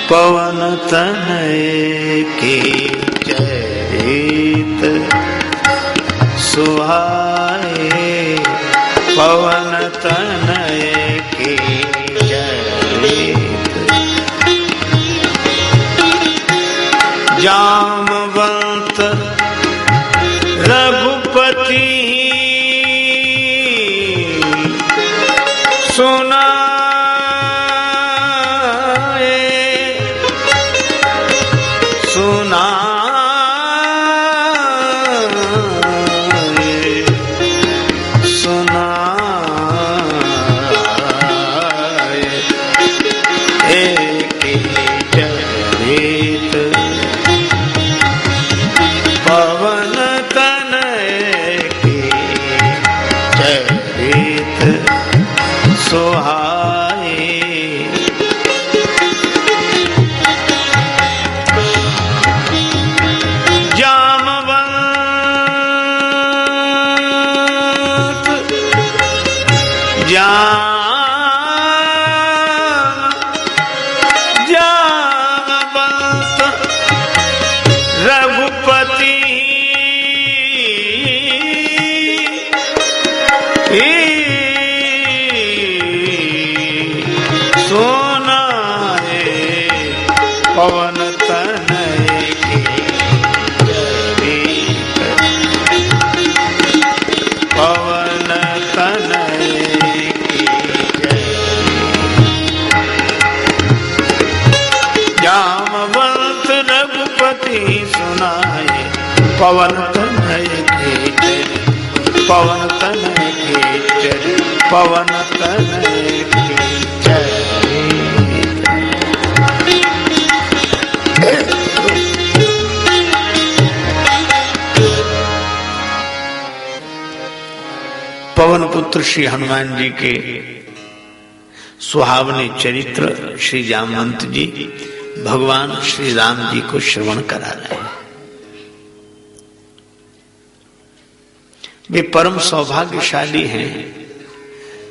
पवन तनय के चरित सुहाए, पवन तनय के चरित जामवंत रघुपति सुनाए, सुनाए, सुनाए एक चरित पवन तनय के चरित सुहाए। जामवंत जामवंत रघुपति सुनाए, पवन तनय के चरित, पवन तनय के चरित जामवंत रघुपति सुनाए, पवन तनय के चरित, पवन तनय के चरित, पवन तनय के चरित। पवन पुत्र श्री हनुमान जी के सुहावने चरित्र श्री जामवंत जी भगवान श्री राम जी को श्रवण करा रहे हैं। वे परम सौभाग्यशाली हैं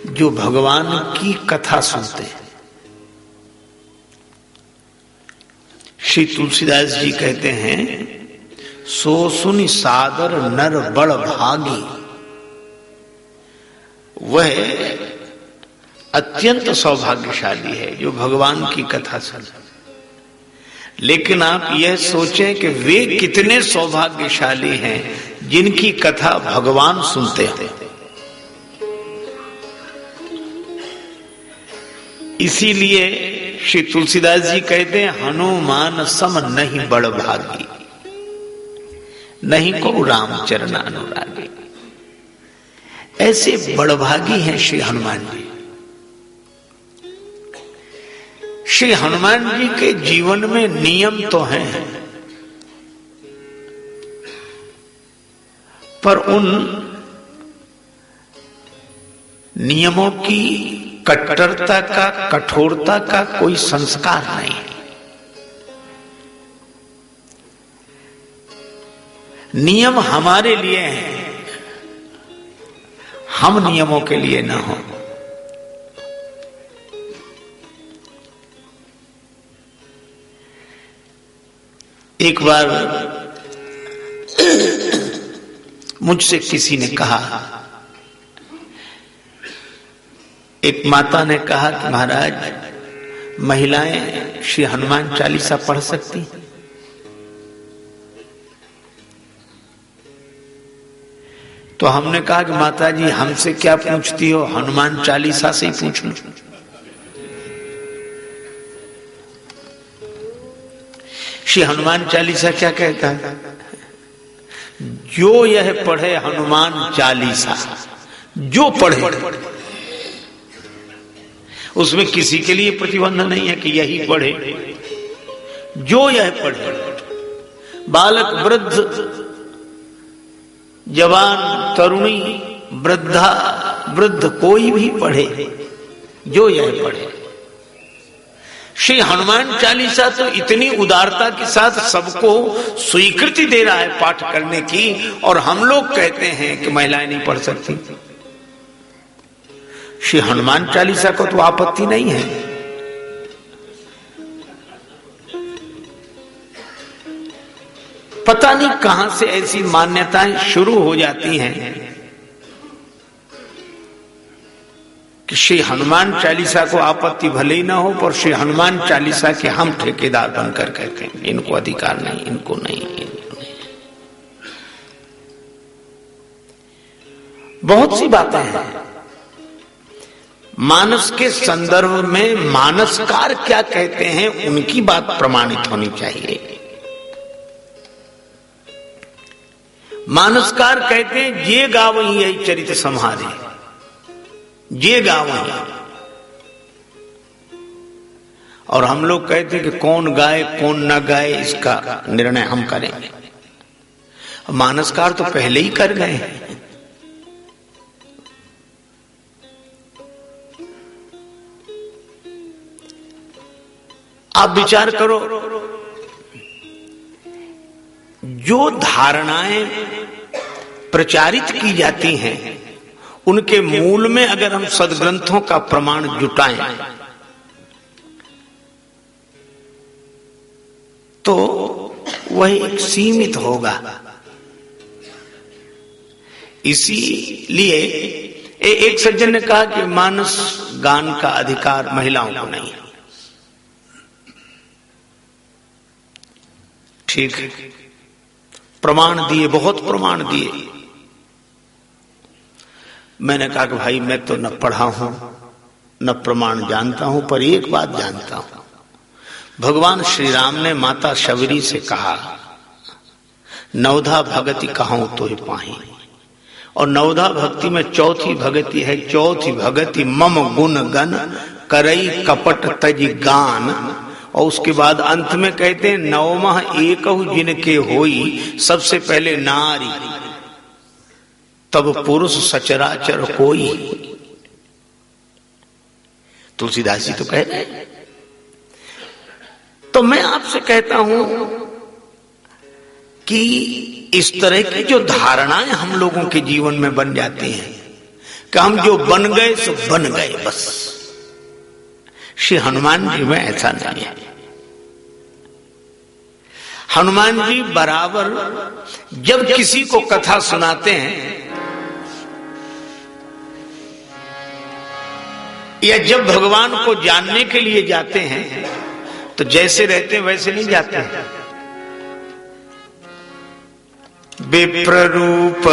जो भगवान की कथा सुनते हैं। श्री तुलसीदास जी कहते हैं, सो सुनि सादर नर बड़ भागी, वह अत्यंत सौभाग्यशाली है जो भगवान की कथा सुने। लेकिन आप यह सोचें कि वे कितने सौभाग्यशाली हैं जिनकी कथा भगवान सुनते हैं। इसीलिए श्री तुलसीदास जी कहते हैं, हनुमान सम नहीं बड़ भागी, नहीं को राम चरण अनुरागी। ऐसे बड़भागी हैं श्री हनुमान जी। श्री हनुमान जी के जीवन में नियम तो हैं, पर उन नियमों की कट्टरता का, कठोरता का कोई संस्कार नहीं। नियम हमारे लिए हैं, हम नियमों के लिए ना हो। एक बार मुझसे किसी ने कहा, एक माता ने कहा कि महाराज, महिलाएं श्री हनुमान चालीसा पढ़ सकती? तो हमने कहा कि माता जी हमसे क्या पूछती हो, हनुमान चालीसा से ही पूछ लो। श्री हनुमान चालीसा क्या कहता है? जो यह पढ़े हनुमान चालीसा, जो पढ़े, उसमें किसी के लिए प्रतिबंध नहीं है कि यही पढ़े। जो यह पढ़े, बालक, वृद्ध, जवान, तरुणी, वृद्धा, वृद्ध, कोई भी पढ़े, जो यह पढ़े। श्री हनुमान चालीसा तो इतनी उदारता के साथ सबको स्वीकृति दे रहा है पाठ करने की, और हम लोग कहते हैं कि महिलाएं नहीं पढ़ सकती। श्री हनुमान चालीसा को तो आपत्ति नहीं है, पता नहीं कहां से ऐसी मान्यताएं शुरू हो जाती हैं कि श्री हनुमान चालीसा को आपत्ति भले ही ना हो, पर श्री हनुमान चालीसा के हम ठेकेदार बनकर कहते हैं इनको अधिकार नहीं, इनको नहीं, इनको नहीं। बहुत सी बातें हैं। मानस के संदर्भ में मानसकार क्या कहते हैं उनकी बात प्रमाणित होनी चाहिए। मानसकार कहते हैं जे गावही यही चरित संहारे, जे गावही। और हम लोग कहते हैं कि कौन गाए कौन न गाए इसका निर्णय हम करेंगे। मानसकार तो पहले ही कर गए हैं। आप विचार करो, जो धारणाएं प्रचारित की जाती हैं उनके मूल में अगर हम सदग्रंथों का प्रमाण जुटाएं तो वह एक सीमित होगा। इसीलिए एक सज्जन ने कहा कि मानस गान का अधिकार महिलाओं को नहीं है। ठीक है, प्रमाण दिए, बहुत प्रमाण दिए। मैंने कहा कि भाई मैं तो न पढ़ा हूं न प्रमाण जानता हूं, पर एक बात जानता हूं, भगवान श्री राम ने माता शबरी से कहा नवधा भगति कहूं तो ही पाही, और नवधा भक्ति में चौथी भगति है, चौथी भगति मम गुण गण करई कपट तज गान। और उसके बाद अंत में कहते हैं नवमः एकहु जिनके होई, सबसे पहले नारी तब पुरुष सचराचर कोई। तुलसीदास जी तो कह रहे हैं। तो मैं आपसे कहता हूं कि इस तरह की जो धारणाएं हम लोगों के जीवन में बन जाती हैं कि हम जो बन गए सो बन गए बस। श्री हनुमान जी में ऐसा नहीं है। हनुमान जी बराबर जब किसी को कथा सुनाते हैं या जब भगवान को जानने के लिए जाते हैं तो जैसे रहते हैं वैसे नहीं जाते हैं। विप्र रूप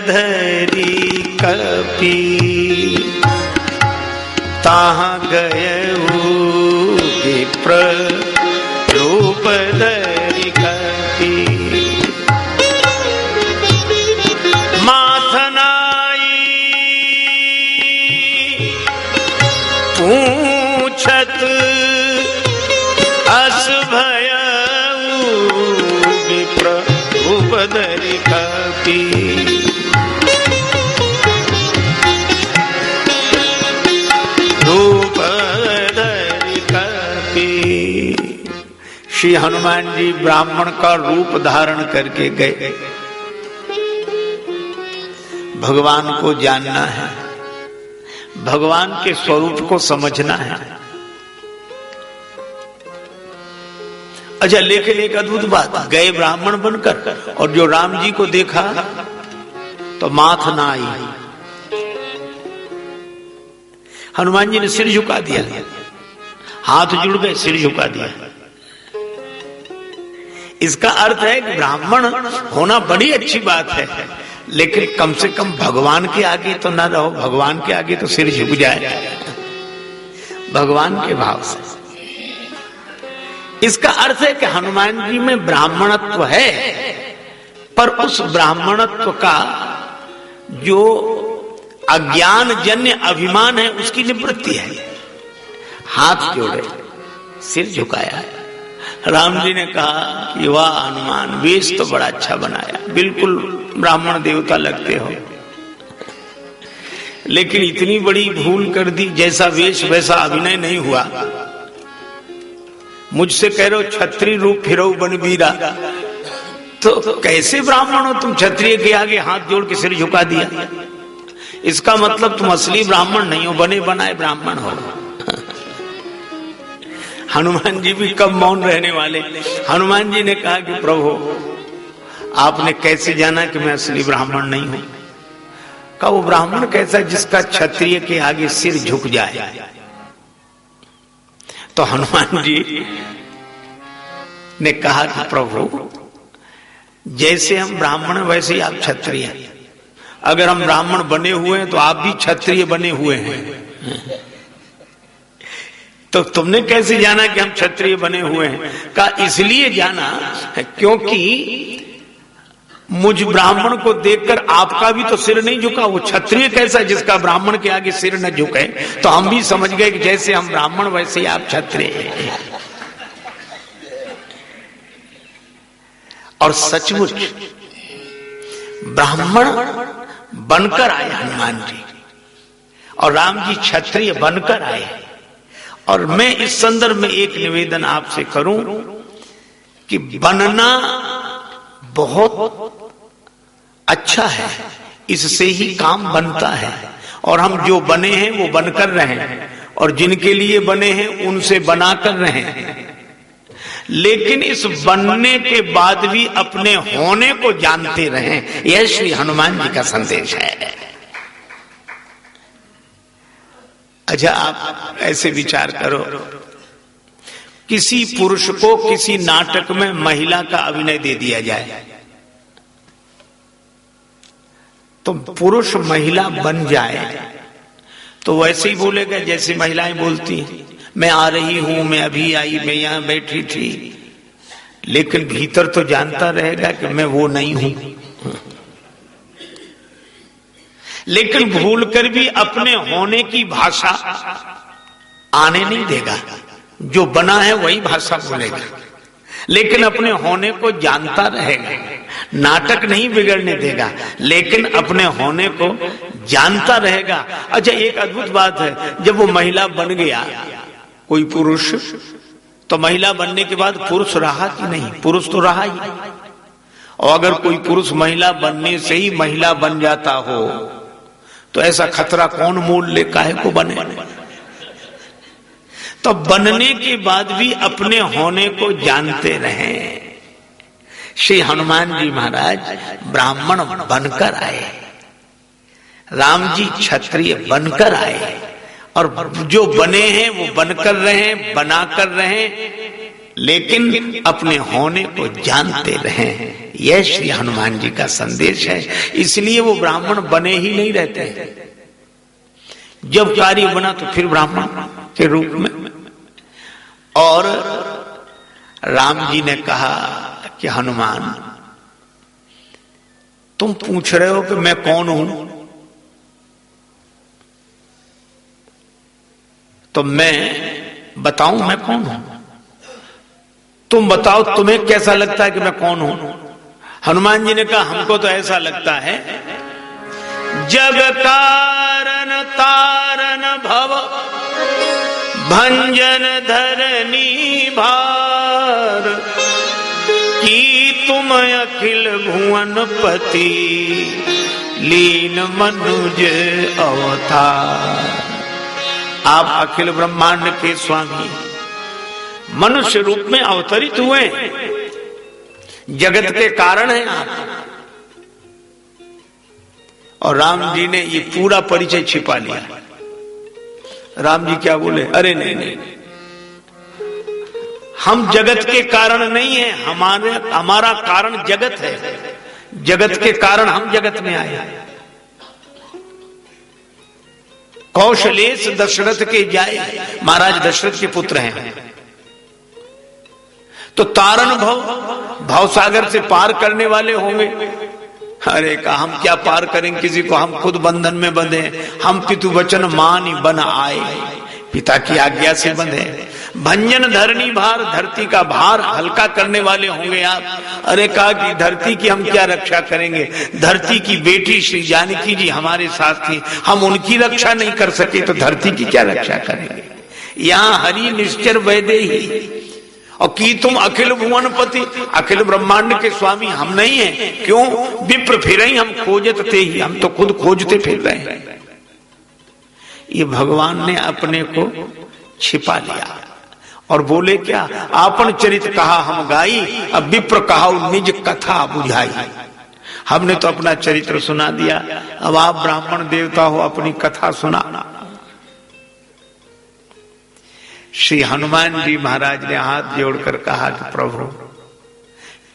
धरी कपि ताहाँ गयऊ, विप्र रूप धरी कपि माथनाई पूछत अस भयऊ, विप्र रूप धरी कपि रूप धरी कपि। श्री हनुमान जी ब्राह्मण का रूप धारण करके गए। भगवान को जानना है, भगवान के स्वरूप को समझना है। अच्छा, लेकिन एक अद्भुत बात, गए ब्राह्मण बनकर और जो राम जी को देखा तो माथ ना आई। हनुमान जी ने सिर झुका दिया, हाथ जुड़ गए, सिर झुका दिया। इसका अर्थ है कि ब्राह्मण होना बड़ी अच्छी बात है, लेकिन कम से कम भगवान के आगे तो ना रहो। भगवान के आगे तो सिर झुक जाए भगवान के भाव से। इसका अर्थ है कि हनुमान जी में ब्राह्मणत्व है, पर उस ब्राह्मणत्व का जो अज्ञान जन्य अभिमान है उसकी निवृत्ति है। हाथ जोड़े, सिर झुकाया। राम जी ने कहा कि वाह हनुमान, वेश तो बड़ा अच्छा बनाया, बिल्कुल ब्राह्मण देवता लगते हो, लेकिन इतनी बड़ी भूल कर दी, जैसा वेश वैसा अभिनय नहीं हुआ। मुझसे कह रहे हो क्षत्रिय रूप फिरो बनवीरा, तो कैसे ब्राह्मण हो तुम? क्षत्रिय के आगे हाथ जोड़ के सिर झुका दिया। इसका मतलब तुम असली ब्राह्मण नहीं हो, बने बनाए ब्राह्मण हो। हनुमान जी भी कब मौन रहने वाले। हनुमान जी ने कहा कि प्रभु आपने कैसे जाना कि मैं असली ब्राह्मण नहीं हूं। कहा वो ब्राह्मण कैसा जिसका क्षत्रिय के आगे सिर झुक जाए। तो हनुमान जी ने कहा कि प्रभु जैसे हम ब्राह्मण वैसे ही आप क्षत्रिय हैं। अगर हम ब्राह्मण बने हुए हैं तो आप भी क्षत्रिय बने हुए हैं। तो तुमने कैसे जाना कि हम क्षत्रिय बने हुए हैं। कहा इसलिए जाना क्योंकि मुझ ब्राह्मण को देखकर आपका भी तो सिर नहीं झुका। वो क्षत्रिय कैसा जिसका ब्राह्मण के आगे सिर न झुके। तो हम भी समझ गए कि जैसे हम ब्राह्मण वैसे ही आप क्षत्रिय हैं। और सचमुच ब्राह्मण बनकर आए हनुमान जी और राम जी क्षत्रिय बनकर आए। और मैं इस संदर्भ में एक निवेदन आपसे करूं कि बनना बहुत अच्छा है, इससे ही काम बनता है। और हम जो बने हैं वो बनकर रहे हैं और जिनके लिए बने हैं उनसे बनाकर रहे हैं। लेकिन इस बनने के बाद भी अपने होने को जानते रहें, यह श्री हनुमान जी का संदेश है। अच्छा आप ऐसे विचार करो, किसी पुरुष को किसी नाटक में महिला का अभिनय दे दिया जाए तो पुरुष महिला बन जाए तो वैसे ही बोलेगा जैसे महिलाएं बोलती हैं, मैं आ रही हूं, मैं अभी आई, मैं यहां बैठी थी। लेकिन भीतर तो जानता रहेगा कि मैं वो नहीं हूं। लेकिन भूलकर भी अपने होने की भाषा आने नहीं देगा। जो बना है वही भाषा बोलेगा, लेकिन अपने होने को जानता रहेगा। नाटक नहीं बिगड़ने देगा, लेकिन अपने होने को जानता रहेगा। अच्छा एक अद्भुत बात है, जब वो महिला बन गया कोई पुरुष, तो महिला बनने के बाद पुरुष रहा कि नहीं? पुरुष तो रहा ही। और अगर कोई पुरुष महिला बनने से ही महिला बन जाता हो तो ऐसा खतरा कौन मोल ले, काहे को बने। तो बनने के बाद भी अपने होने को जानते रहें। श्री हनुमान जी महाराज ब्राह्मण बनकर आए, राम जी क्षत्रिय बनकर आए। और जो बने हैं वो बनकर रहे, बनाकर रहे, लेकिन अपने होने को जानते रहें। यह श्री हनुमान जी का संदेश है। इसलिए वो ब्राह्मण बने ही नहीं रहते। जब कार्य बना तो फिर ब्राह्मण के रूप में। और राम जी ने कहा कि हनुमान तुम पूछ रहे हो कि मैं कौन हूं, तो मैं बताऊं मैं कौन हूं? तुम बताओ तुम्हें कैसा लगता है कि मैं कौन हूं? हनुमान जी ने कहा हमको तो ऐसा लगता है जग कारण तारण भव भंजन धरनी भार की तुम अखिल भुवन पति लीन मनुज अवतार। आप अखिल ब्रह्मांड के स्वामी मनुष्य रूप में अवतरित हुए, जगत के कारण हैं आप। और राम जी ने ये पूरा परिचय छिपा लिया। राम जी क्या बोले, अरे नहीं, हम जगत के कारण नहीं है, हमारा कारण जगत है। जगत के कारण हम जगत में आए। कौशलेश दशरथ के जाए, महाराज दशरथ के पुत्र हैं। तो तारण भव सागर से पार करने वाले होंगे। अरे कहा हम क्या पार करेंगे किसी को, हम खुद बंधन में बंधे। हम पितु वचन मानी बन आए, पिता की आज्ञा से बंधे। भंजन धरनी भार, धरती का भार हल्का करने वाले होंगे आप। अरे कहा कि धरती की हम क्या रक्षा करेंगे, धरती की बेटी श्री जानकी जी हमारे साथ थी, हम उनकी रक्षा नहीं कर सके तो धरती की क्या रक्षा करेंगे। यहाँ हरि निश्चर वैदेही। और की तुम अखिल भुवनपति, अखिल ब्रह्मांड के स्वामी हम नहीं है। क्यों? विप्र फिर ही हम खोजत थे ही, हम तो खुद खोजते फिर रहे हैं। ये भगवान ने अपने को छिपा लिया और बोले क्या, आपन चरित कहा हम गाई, अब विप्र कहा निज कथा बुझाई। हमने तो अपना चरित्र सुना दिया, अब आप ब्राह्मण देवता हो, अपनी कथा सुना। श्री हनुमान जी महाराज ने हाथ जोड़कर कहा कि प्रभु,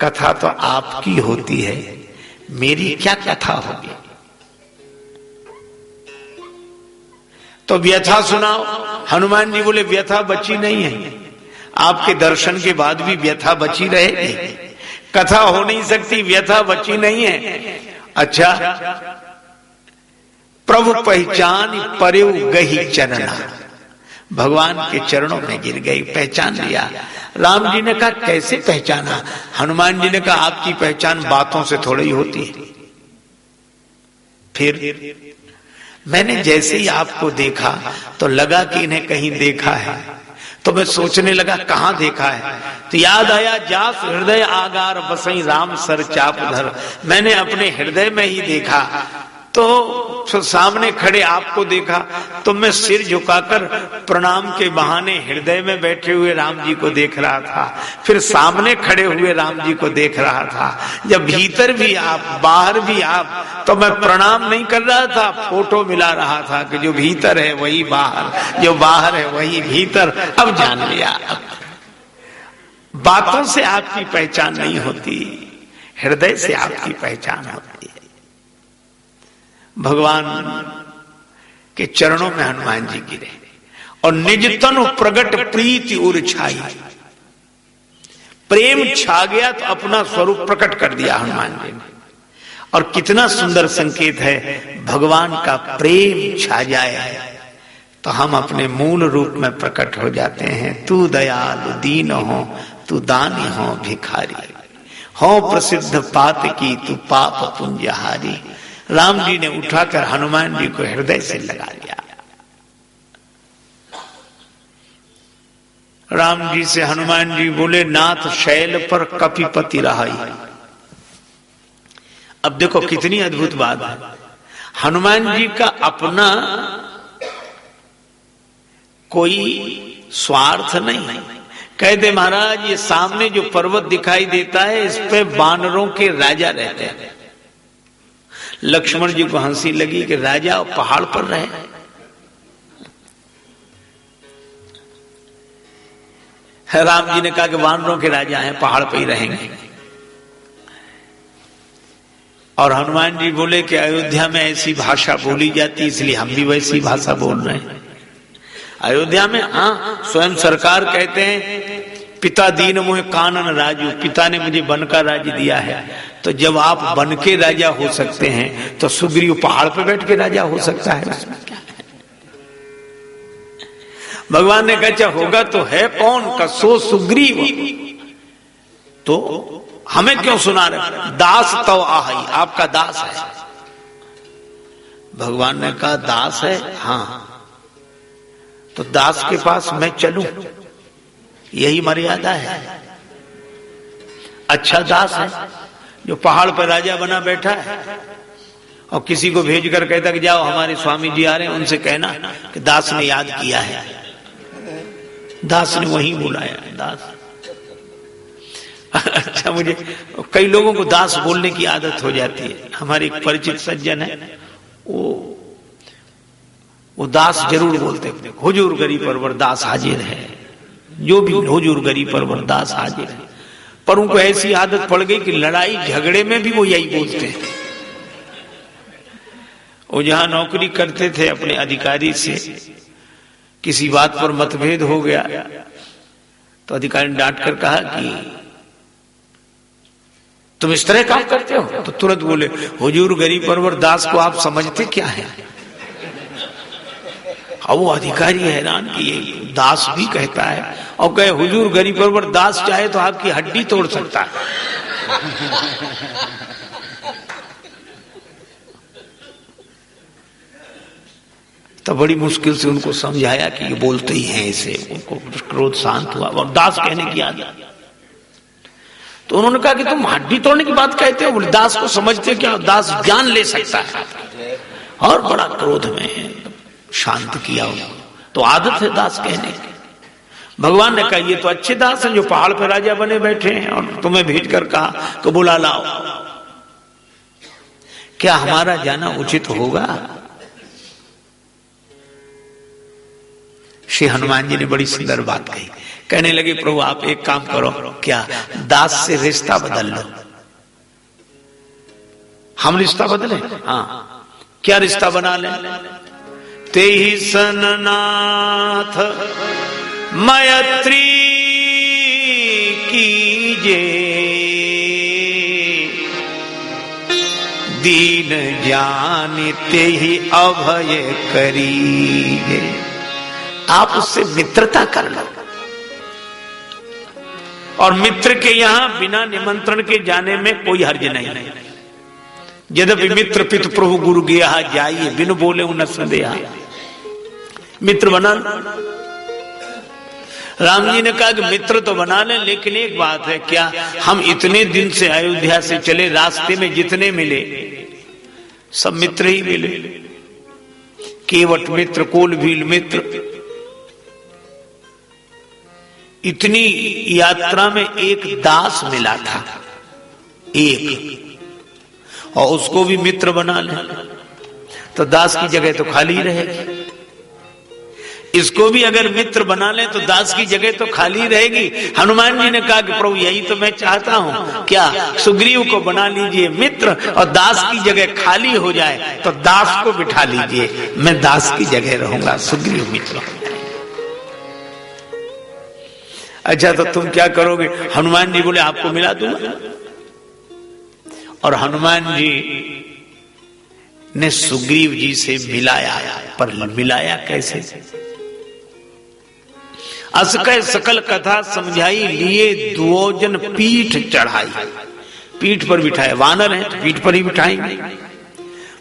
कथा तो आपकी होती है, मेरी क्या कथा होगी। तो व्यथा सुनाओ। हनुमान जी बोले व्यथा बची नहीं है, आपके दर्शन के बाद भी व्यथा बची रहेगी, कथा हो नहीं सकती, व्यथा बची नहीं है। अच्छा, प्रभु पहचान पर्यु गही चरना, भगवान के चरणों में गिर गई, पहचान लिया। राम जी ने कहा कैसे पहचाना? हनुमान जी ने कहा आपकी पहचान बातों से थोड़ी ही होती है। फिर मैंने जैसे ही आपको देखा तो लगा कि इन्हें कहीं देखा है, तो मैं सोचने लगा कहां देखा है, तो याद आया जास हृदय आगार बसई राम सर चाप धर, मैंने अपने हृदय में ही देखा। तो सामने खड़े आपको देखा तो मैं सिर झुकाकर प्रणाम के बहाने हृदय में बैठे हुए राम जी को देख रहा था, फिर सामने खड़े हुए राम जी को देख रहा था। जब भीतर भी आप बाहर भी आप, तो मैं प्रणाम नहीं कर रहा था, फोटो मिला रहा था कि जो भीतर है वही बाहर, जो बाहर है वही भीतर। अब जान लिया, बातों से आपकी पहचान नहीं होती, हृदय से आपकी पहचान होती है। भगवान के चरणों में हनुमान जी गिरे और निज तनु प्रगट प्रीति उर छाई, प्रेम छा गया तो अपना स्वरूप प्रकट कर दिया हनुमान जी ने। और कितना सुंदर संकेत है, भगवान का प्रेम छा जाए तो हम अपने मूल रूप में प्रकट हो जाते हैं। तू दयालु दीन हो, तू दानी हो भिखारी, हो प्रसिद्ध पात की तू पाप पुंजहारी। राम जी ने उठाकर हनुमान जी को हृदय से लगा लिया। राम जी से हनुमान जी बोले नाथ शैल पर कपिपति रहाई। अब देखो कितनी अद्भुत बात है, हनुमान जी का अपना कोई स्वार्थ नहीं। कहते महाराज ये सामने जो पर्वत दिखाई देता है इस पे बानरों के राजा रहते हैं। लक्ष्मण जी को हंसी लगी कि राजा पहाड़ पर रहे। राम जी ने कहा कि वानरों के राजा हैं, पहाड़ पर ही रहेंगे। और हनुमान जी बोले कि अयोध्या में ऐसी भाषा बोली जाती इसलिए हम भी वैसी भाषा बोल रहे हैं। अयोध्या में हाँ, स्वयं सरकार कहते हैं पिता दीन मोह कानन राजू, पिता ने मुझे वन का राज्य दिया है। तो जब आप वन के राजा हो सकते हैं तो सुग्रीव पहाड़ पर बैठ के राजा हो सकता है, उसमें क्या है? भगवान ने कहा होगा तो है कौन का सो सुग्रीव, तो हमें क्यों सुना रहे? दास तो आहई, आपका दास है। भगवान ने कहा दास है, हाँ, तो दास के पास मैं चलूं, यही मर्यादा है। अच्छा दास है जो पहाड़ पर राजा बना बैठा है और किसी को भेजकर कहता कि जाओ हमारे स्वामी जी आ रहे हैं, उनसे कहना कि दास ने याद किया है, दास ने वहीं बुलाया दास। अच्छा, मुझे कई लोगों को दास बोलने की आदत हो जाती है। हमारे एक परिचित सज्जन है, वो दास जरूर बोलते हैं, हुजूर गरीब परवर दास हाजिर है, जो भी हुजूर गरीब परवर दास हाजिर है। पर उनको ऐसी आदत पड़ गई कि लड़ाई झगड़े में भी वो यही बोलते हैं। वो जहां नौकरी करते थे अपने अधिकारी से, किसी बात पर मतभेद हो गया तो अधिकारी ने डांट कर कहा कि तुम इस तरह काम करते हो, तो तुरंत बोले हुजूर गरीब परवर दास को आप समझते क्या है? अब वो अधिकारी हैरान कि ये दास भी कहता है, और कहे हुजूर गरीब परवर दास चाहे तो आपकी हड्डी तोड़ सकता है। तो बड़ी मुश्किल से उनको समझाया कि ये बोलते ही हैं ऐसे, उनको क्रोध शांत हुआ और दास कहने की आदत। तो उन्होंने कहा कि तुम हड्डी तोड़ने की बात कहते हो, बोले दास को समझते क्या? दास ज्ञान ले सकता है। और बड़ा क्रोध में शांत किया उनको, तो आदत है दास कहने की। भगवान ने कहा ये तो अच्छे दास हैं जो पहाड़ पर राजा बने बैठे हैं और तुम्हें भेज कर कहा कि बुला लाओ। क्या हमारा जाना उचित होगा? श्री हनुमान जी ने बड़ी सुंदर बात कही। कहने लगे प्रभु आप एक काम करो, क्या दास से रिश्ता बदल लो। हम रिश्ता बदले? हाँ, क्या रिश्ता बना लें? तेहि सननाथ मैत्री कीजे, दीन जानिते ही अभय करीजे। आप उससे मित्रता कर लो। और मित्र के यहां बिना निमंत्रण के जाने में कोई हर्ज नहीं। यद्यपि मित्र पितु प्रभु गुरु गया जाइए, बिन बोले न संदेहा। मित्र बना लो। राम जी ने कहा कि मित्र तो बना लें, लेकिन एक बात है, क्या हम इतने दिन से अयोध्या से चले, रास्ते में जितने मिले सब मित्र ही मिले। केवट मित्र, कोलभील मित्र। इतनी यात्रा में एक दास मिला था, एक, और उसको भी मित्र बना ले तो दास की जगह तो खाली रहेगी। इसको भी अगर मित्र बना ले तो दास की जगह तो खाली रहेगी। हनुमान जी ने कहा कि प्रभु यही तो मैं चाहता हूं, क्या सुग्रीव को बना लीजिए मित्र और दास की जगह खाली हो जाए तो दास को बिठा लीजिए, मैं दास की जगह रहूंगा, सुग्रीव मित्र हो जाए। अच्छा तो तुम क्या करोगे? हनुमान जी बोले आपको मिला दूंगा। और हनुमान जी ने सुग्रीव जी से मिलाया, पर मिलाया कैसे? अस कह सकल कथा समझाई, लिए दुओजन पीठ चढ़ाई। पीठ पर बिठाए, वानर है तो पीठ पर ही बिठाएंगे।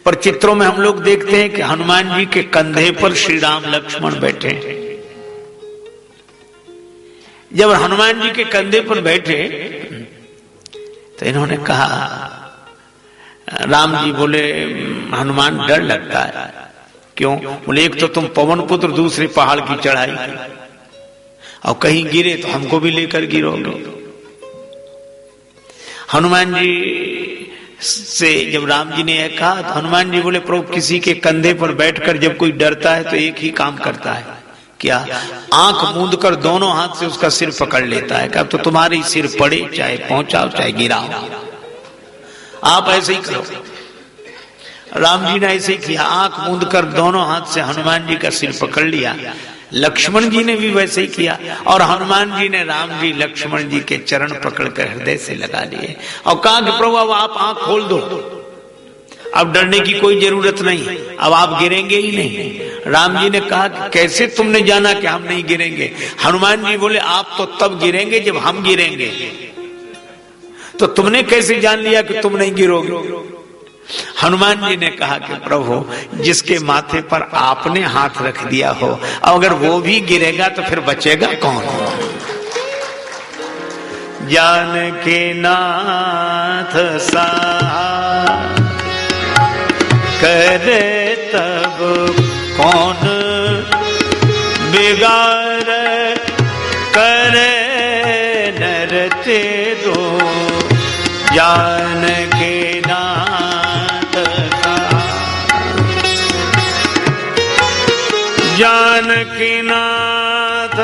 पर चित्रों में हम लोग देखते हैं कि हनुमान जी के कंधे पर श्री राम लक्ष्मण बैठे हैं। जब हनुमान जी के कंधे पर बैठे तो इन्होंने कहा, राम जी बोले हनुमान डर लगता है। क्यों? बोले एक तो तुम पवन पुत्र, दूसरे पहाड़ की चढ़ाई, और कहीं गिरे तो हमको भी लेकर गिरोगे। हनुमान जी से जब राम जी ने यह कहा तो हनुमान जी बोले प्रभु किसी के कंधे पर बैठकर जब कोई डरता है तो एक ही काम करता है, क्या? आंख मूंद कर दोनों हाथ से उसका सिर पकड़ लेता है। अब तो तुम्हारी सिर पड़े, चाहे पहुंचाओ चाहे गिराओ, आप ऐसे ही करो। राम जी ने ऐसे ही किया, आंख मूंद कर दोनों हाथ से हनुमान जी का सिर पकड़ लिया। लक्ष्मण जी ने भी वैसे ही किया, और हनुमान जी ने राम जी लक्ष्मण जी के चरण पकड़कर हृदय से लगा लिए और कहा कि प्रभु अब आप आंख खोल दो, अब डरने की कोई जरूरत नहीं, अब आप गिरेंगे ही नहीं। राम जी ने कहा कि कैसे तुमने जाना कि हम नहीं गिरेंगे? हनुमान जी बोले आप तो तब गिरेंगे जब हम गिरेंगे, तो तुमने कैसे जान लिया कि तुम नहीं गिरोगे? हनुमान जी ने कहा कि प्रभु जिसके माथे पर आपने हाथ रख दिया हो, अगर वो भी गिरेगा तो फिर बचेगा कौन? जान के नाथ सा करे तब कौन बिगाड़ करे नर ते दो। जान के नाथ सा, जान के नाथ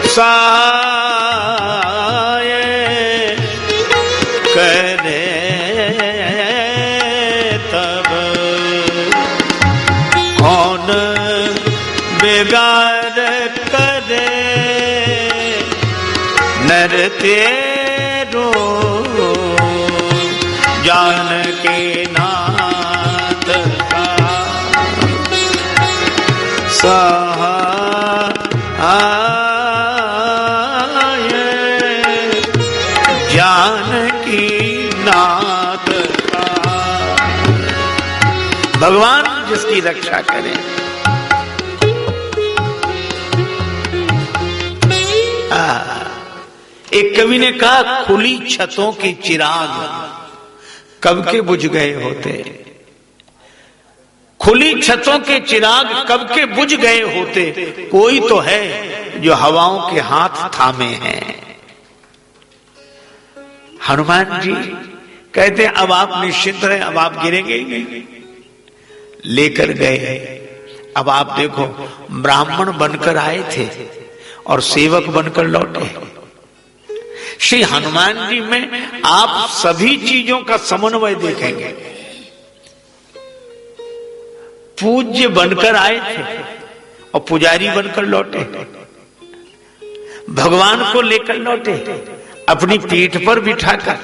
सहाय करे तब कौन बिगाड़ करे नर तेरो। जान के नाथ सहाय जानकी नाथ का। भगवान जिसकी रक्षा करे। एक कवि ने कहा खुली छतों के चिराग कब के बुझ गए होते। खुली छतों के चिराग कब के बुझ गए होते, कोई तो है जो हवाओं के हाथ थामे हैं। हनुमान जी कहते हैं अब आप निश्चिंत रहे, अब आप गिरेंगे ही नहीं। लेकर गए। अब आप देखो, ब्राह्मण बनकर आए थे और सेवक बनकर लौटे। श्री हनुमान जी में आप सभी चीजों का समन्वय देखेंगे। पूज्य बनकर आए थे और पुजारी बनकर लौटे, भगवान को लेकर लौटे अपनी पीठ पर बिठाकर।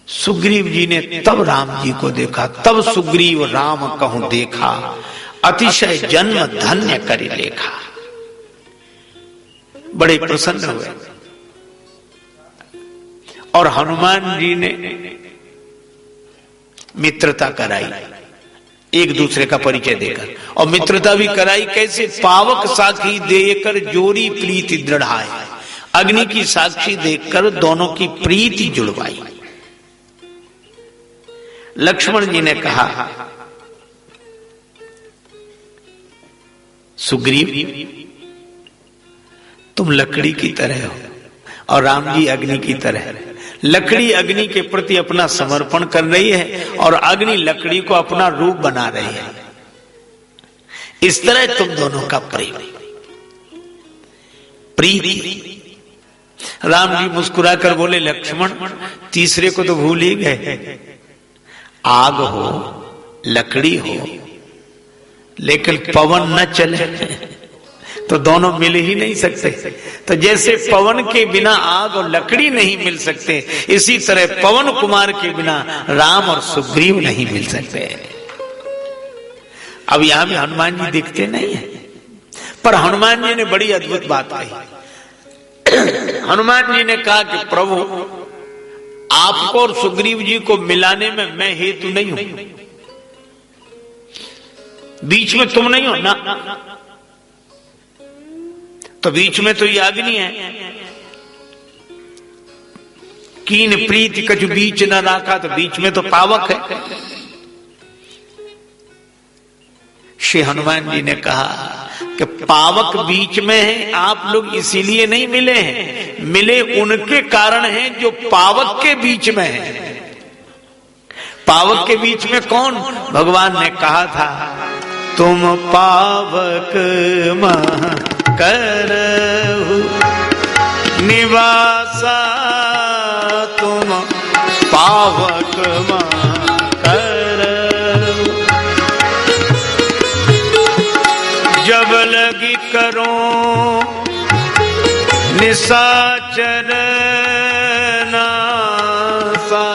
सुग्रीव जी ने तब राम जी को देखा, तब सुग्रीव राम कहूं देखा, अतिशय जन्म धन्य करि लेखा। बड़े प्रसन्न हुए और हनुमान जी ने मित्रता कराई, एक दूसरे का परिचय देकर। और मित्रता भी कराई कैसे? पावक साखी देकर जोरी प्रीति दृढ़ाए। अग्नि की साक्षी देखकर दोनों की प्रीति जुड़वाई। लक्ष्मण जी ने कहा, सुग्रीव तुम लकड़ी की तरह हो और राम जी अग्नि की तरह। लकड़ी अग्नि के प्रति अपना समर्पण कर रही है और अग्नि लकड़ी को अपना रूप बना रही है। इस तरह तुम दोनों का प्रेम, प्रीति। राम जी मुस्कुराकर बोले, लक्ष्मण तीसरे को तो भूल ही गए। आग हो, लकड़ी हो, लेकिन पवन न चले तो दोनों मिल ही नहीं सकते। तो जैसे पवन के बिना आग और लकड़ी नहीं मिल सकते, इसी तरह पवन कुमार के बिना राम और सुग्रीव नहीं मिल सकते। अब यहां भी हनुमान जी दिखते नहीं है, पर हनुमान जी ने बड़ी अद्भुत बात कही। हनुमान जी ने कहा कि प्रभु आपको और सुग्रीव जी को मिलाने में मैं हेतु नहीं हूं, बीच में तुम नहीं हो ना। तो बीच में तो ये अग्नि है। कीन प्रीति कछु बीच न राखा, तो बीच में तो पावक है। श्री हनुमान जी ने कहा कि पावक बीच में है, आप लोग इसीलिए नहीं मिले हैं, मिले उनके कारण हैं जो पावक के बीच में है। पावक के बीच में कौन? भगवान ने कहा था, तुम पावक मह करहु निवासा, तुम पावक मह करहु, जब लगी करो निशाचर नासा,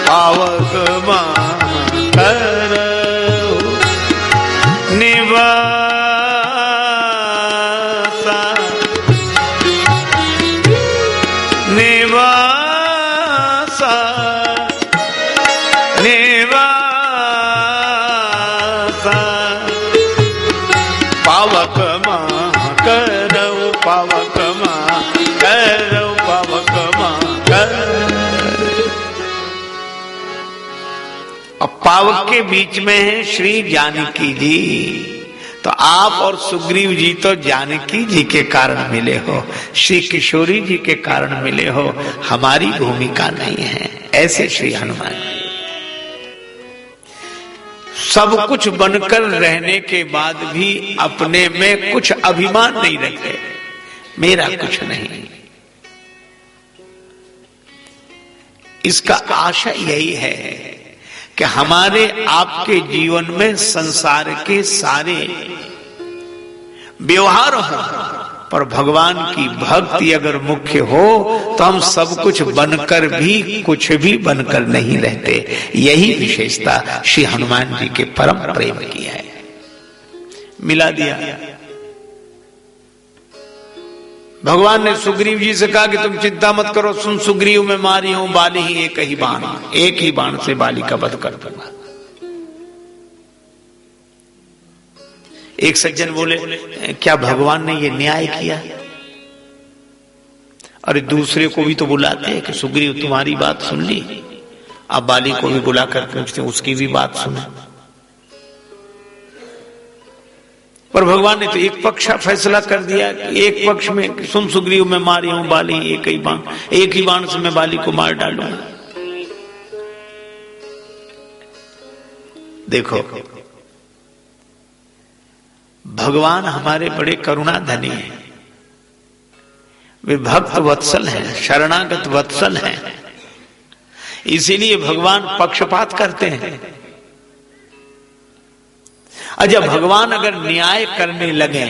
पावक मह करहु निवासा, निवासा, निवासा, पावक मह करहु, पावक मह करहु, पावक मह करहु। अब पावक के बीच में है श्री जानकी जी। तो आप और सुग्रीव जी तो जानकी जी के कारण मिले हो, श्री किशोरी जी के कारण मिले हो, हमारी भूमिका नहीं है। ऐसे श्री हनुमान जी सब कुछ बनकर रहने के बाद भी अपने में कुछ अभिमान नहीं रखते, मेरा कुछ नहीं। इसका आशय यही है कि हमारे आपके जीवन में संसार के सारे व्यवहार हो, पर भगवान की भक्ति अगर मुख्य हो तो हम सब कुछ बनकर भी कुछ भी बनकर नहीं रहते। यही विशेषता श्री हनुमान जी के परम प्रेम की है। मिला दिया। भगवान ने सुग्रीव जी से कहा कि तुम चिंता मत करो, सुन सुग्रीव मैं मारी हूं बाली ही एक ही बाण, एक ही बाण से बाली का वध कर दूंगा। एक सज्जन बोले, क्या भगवान ने ये न्याय किया? अरे दूसरे को भी तो बुलाते हैं कि सुग्रीव तुम्हारी बात सुन ली, अब बाली को भी बुलाकर पूछते उसकी भी बात सुने। पर भगवान ने तो एक पक्ष फैसला कर दिया कि एक पक्ष में सुन सुग्रीव में मारी हूं बाली, एक ही बाण से मैं बाली को मार डालूंगा। देखो भगवान हमारे बड़े करुणा धनी हैं, वे भक्त वत्सल हैं, शरणागत वत्सल हैं, इसीलिए भगवान पक्षपात करते हैं। अच्छा, भगवान अगर न्याय करने लगे